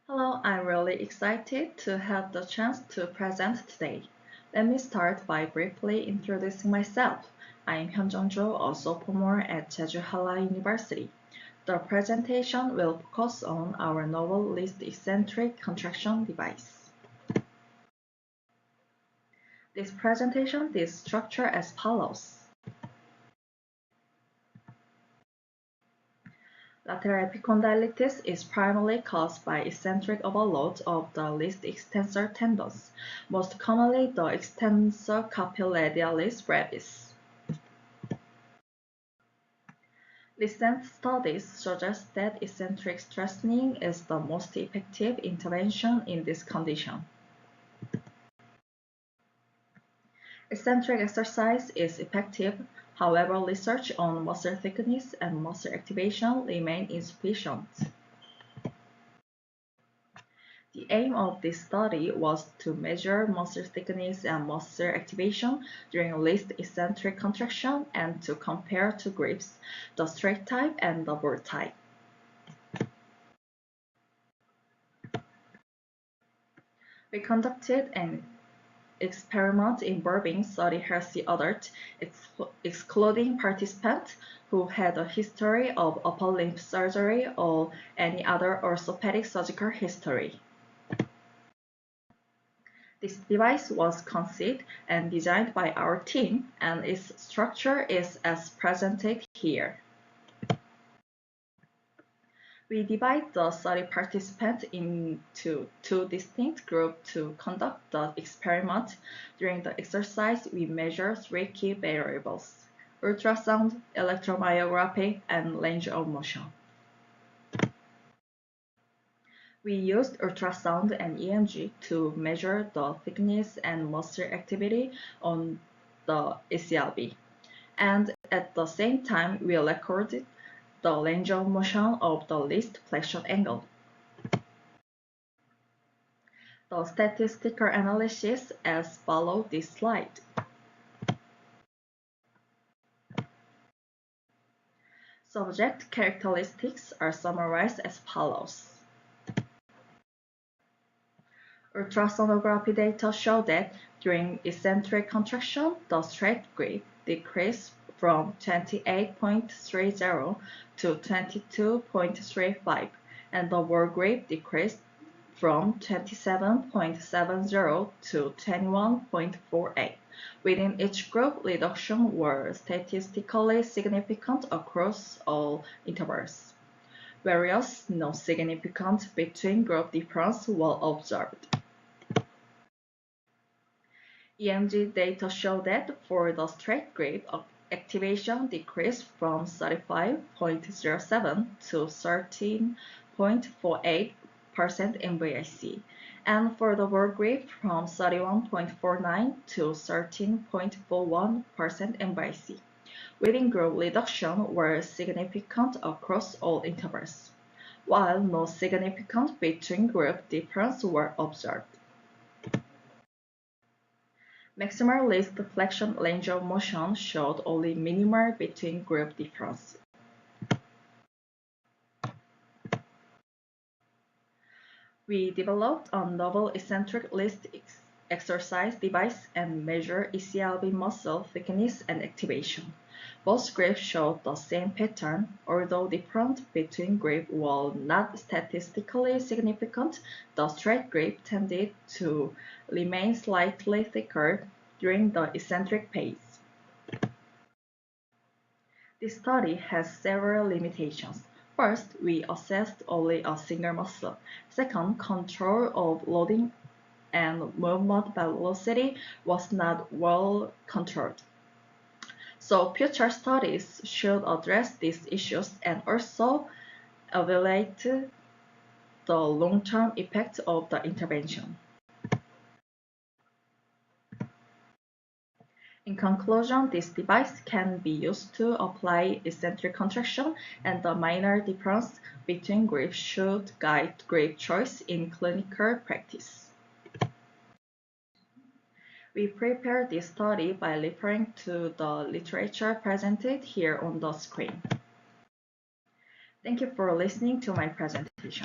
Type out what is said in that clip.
Hello, I'm really excited to have the chance to present today. Let me start by briefly introducing myself. I'm Hyeonjeong, a sophomore at Jeju Halla University. The presentation will focus on our novel least eccentric contraction device. This presentation is structured as follows. Lateral epicondylitis is primarily caused by eccentric overload of the least extensor tendons, most commonly the extensor carpi brevis. Recent studies suggest that eccentric strengthening is the most effective intervention in this condition. Eccentric exercise is effective. However, research on muscle thickness and muscle activation remain insufficient. The aim of this study was to measure muscle thickness and muscle activation during least eccentric contraction and to compare two grips, the straight type and the board type. We conducted an experiment involving 30 healthy adults, excluding participants who had a history of upper limb surgery or any other orthopedic surgical history. This device was conceived and designed by our team, and its structure is as presented here. We divide the study participants into two distinct groups to conduct the experiment. During the exercise, we measure three key variables: ultrasound, electromyography, and range of motion. We used ultrasound and EMG to measure the thickness and muscle activity on the ECLB, and at the same time, we recorded the range of motion of the least flexion angle. The statistical analysis as follows this slide. Subject characteristics are summarized as follows. Ultrasonography data show that during eccentric contraction, the straight grip decreased from 28.30 to 22.35, and the board grip decreased from 27.70 to 21.48. Within each group, reductions were statistically significant across all intervals, whereas no significant between-group difference were observed. EMG data show that for the straight grip, activation decreased from 35.07 to 13.48% in VIC, and for the board grip from 31.49 to 13.41% in VIC. Within group reduction were significant across all intervals, while no significant between group difference were observed. Maximal least flexion range of motion showed only minimal between group difference. We developed a novel eccentric least exercise device and measured ECLB muscle thickness and activation. Both grips showed the same pattern. Although different between grips were not statistically significant, the straight grip tended to remain slightly thicker during the eccentric phase. This study has several limitations. First, we assessed only a single muscle. Second, control of loading and movement velocity was not well controlled. So future studies should address these issues and also evaluate the long-term effects of the intervention. In conclusion, this device can be used to apply eccentric contraction, and the minor difference between grips should guide grip choice in clinical practice. We prepared this study by referring to the literature presented here on the screen. Thank you for listening to my presentation.